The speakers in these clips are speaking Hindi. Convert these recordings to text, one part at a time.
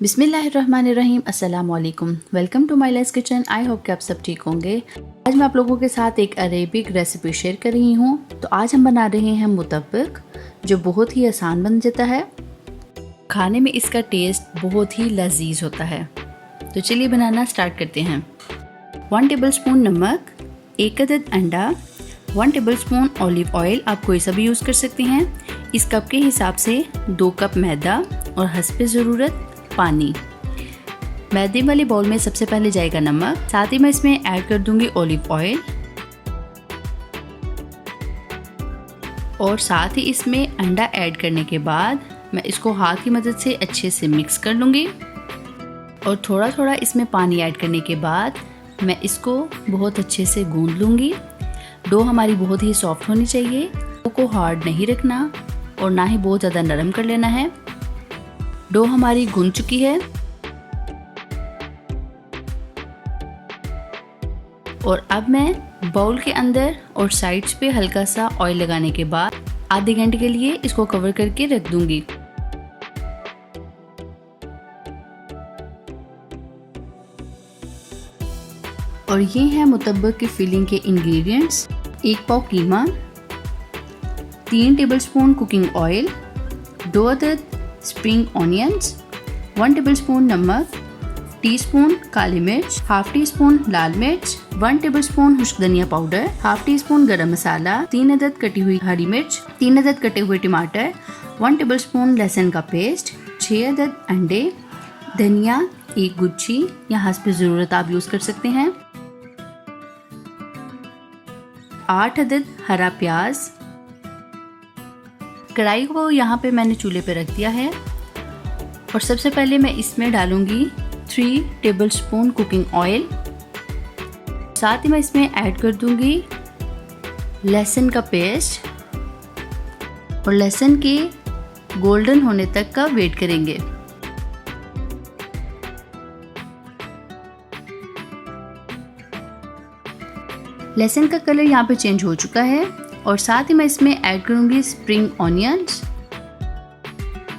बिस्मिल्लाहिर्रहमानिर्रहीम, अस्सलाम वालेकुम। Welcome to my less kitchen. I hope कि आप सब ठीक होंगे। आज मैं आप लोगों के साथ एक अरेबिक रेसिपी शेयर कर रही हूँ। तो आज हम बना रहे हैं मुतब्बक, जो बहुत ही आसान बन जाता है। खाने में इसका टेस्ट बहुत ही लजीज होता है। तो चलिए बनाना स्टार्ट करते हैं। 1 टेबलस्पून नमक, 1 अदद अंडा, 1 टेबलस्पून ऑलिव ऑयल, आप कोई सा भी यूज़ कर सकते हैं। इस कप के हिसाब से 2 कप मैदा और हस्बे ज़रूरत पानी। मैदे वाले बाउल में सबसे पहले जाएगा नमक, साथ ही मैं इसमें ऐड कर दूंगी ऑलिव ऑयल और साथ ही इसमें अंडा ऐड करने के बाद मैं इसको हाथ की मदद से अच्छे से मिक्स कर लूँगी और थोड़ा थोड़ा इसमें पानी ऐड करने के बाद मैं इसको बहुत अच्छे से गूंद लूँगी। डो हमारी बहुत ही सॉफ्ट होनी चाहिए, डो को हार्ड नहीं रखना और ना ही बहुत ज़्यादा नरम कर लेना है। डो हमारी गूंद चुकी है और अब मैं बाउल के अंदर और साइड्स पे हल्का सा ऑयल लगाने के बाद आधे घंटे के लिए इसको कवर करके रख दूंगी। और ये है मुतब्बक की फिलिंग के इंग्रेडिएंट्स। 1 पाव कीमा, 3 टेबलस्पून कुकिंग ऑयल, 2 अदद स्प्रिंग ऑनियंस, 1 टेबलस्पून नमक, टीस्पून काली मिर्च, हाफ टी स्पून लाल मिर्च, 1 टेबलस्पून खुश्क धनिया पाउडर, हाफ टी स्पून गरम मसाला, 3 अदद कटी हुई हरी मिर्च, 3 अदद कटे हुए टमाटर, 1 टेबलस्पून लहसुन का पेस्ट, 6 अदद अंडे, धनिया 1 गुच्छी या हस्ब ज़रूरत आप यूज़ कर सकते हैं, 8 अदद हरा प्याज। कढ़ाई को यहाँ पे मैंने चूल्हे पे रख दिया है और सबसे पहले मैं इसमें डालूंगी 3 टेबलस्पून कुकिंग ऑयल। साथ ही मैं इसमें ऐड कर दूंगी लहसुन का पेस्ट और लहसुन के गोल्डन होने तक का वेट करेंगे। लहसुन का कलर यहाँ पे चेंज हो चुका है और साथ ही मैं इसमें ऐड करूंगी स्प्रिंग ऑनियंस।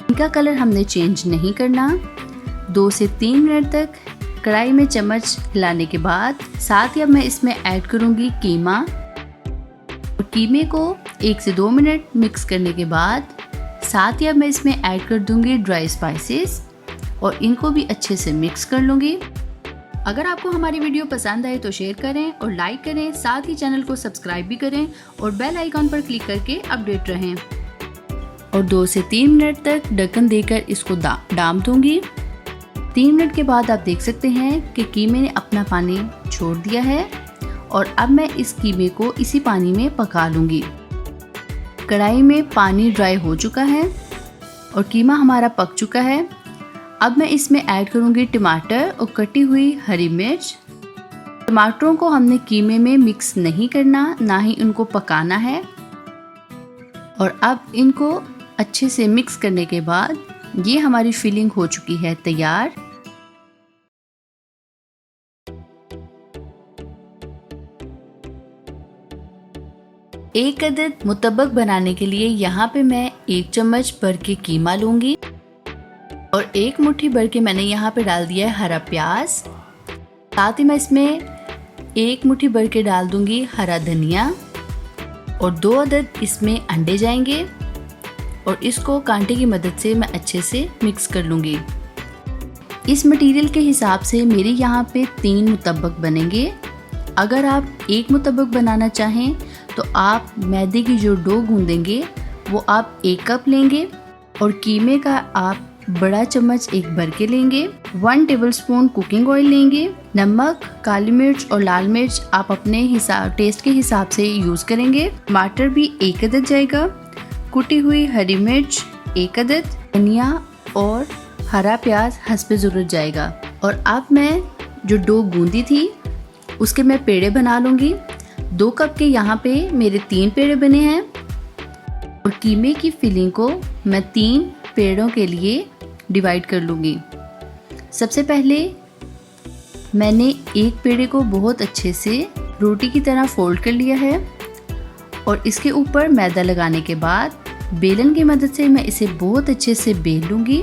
इनका कलर हमने चेंज नहीं करना। 2 से 3 मिनट तक कढ़ाई में चम्मच हिलाने के बाद साथ ही अब मैं इसमें ऐड करूंगी कीमा और कीमे को 1 से 2 मिनट मिक्स करने के बाद साथ ही अब मैं इसमें ऐड कर दूंगी ड्राई स्पाइसेस और इनको भी अच्छे से मिक्स कर लूँगी। अगर आपको हमारी वीडियो पसंद आए तो शेयर करें और लाइक करें, साथ ही चैनल को सब्सक्राइब भी करें और बेल आइकॉन पर क्लिक करके अपडेट रहें। और 2 से 3 मिनट तक ढक्कन देकर इसको डाम दूंगी। 3 मिनट के बाद आप देख सकते हैं कि कीमे ने अपना पानी छोड़ दिया है और अब मैं इस कीमे को इसी पानी में पका लूँगी। कढ़ाई में पानी ड्राई हो चुका है और कीमा हमारा पक चुका है। अब मैं इसमें ऐड करूंगी टमाटर और कटी हुई हरी मिर्च। टमाटरों को हमने कीमे में मिक्स नहीं करना, ना ही उनको पकाना है। और अब इनको अच्छे से मिक्स करने के बाद ये हमारी फिलिंग हो चुकी है तैयार। एक अदद मुतब्बक बनाने के लिए यहाँ पे मैं 1 चम्मच भर के कीमा लूंगी और 1 मुट्ठी भर के मैंने यहाँ पे डाल दिया है हरा प्याज। साथ ही मैं इसमें 1 मुट्ठी भर के डाल दूंगी हरा धनिया और 2 अदद इसमें अंडे जाएंगे और इसको कांटे की मदद से मैं अच्छे से मिक्स कर लूँगी। इस मटेरियल के हिसाब से मेरे यहाँ पे 3 मुतब्बक बनेंगे। अगर आप 1 मुतब्बक बनाना चाहें तो आप मैदे की जो डो गूंदेंगे वो आप 1 कप लेंगे और कीमे का आप बड़ा चम्मच 1 भर के लेंगे। 1 टेबलस्पून कुकिंग ऑयल लेंगे। नमक, काली मिर्च और लाल मिर्च आप अपने टेस्ट के हिसाब से यूज़ करेंगे। टमाटर भी 1 अदद जाएगा। कुटी हुई हरी मिर्च 1 अदद, धनिया और हरा प्याज हस्बे ज़रूरत जाएगा। और अब मैं जो डो गूंदी थी उसके मैं पेड़े बना लूँगी। 2 कप के यहाँ पे मेरे 3 पेड़े बने हैं और कीमे की फिलिंग को मैं 3 पेड़ों के लिए डिवाइड कर लूँगी। सबसे पहले मैंने एक पेड़े को बहुत अच्छे से रोटी की तरह फोल्ड कर लिया है और इसके ऊपर मैदा लगाने के बाद बेलन की मदद से मैं इसे बहुत अच्छे से बेल लूँगी।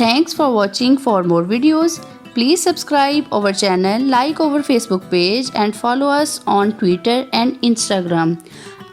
Thanks for watching. For more videos, please subscribe our channel, like our Facebook page and follow us on Twitter and Instagram.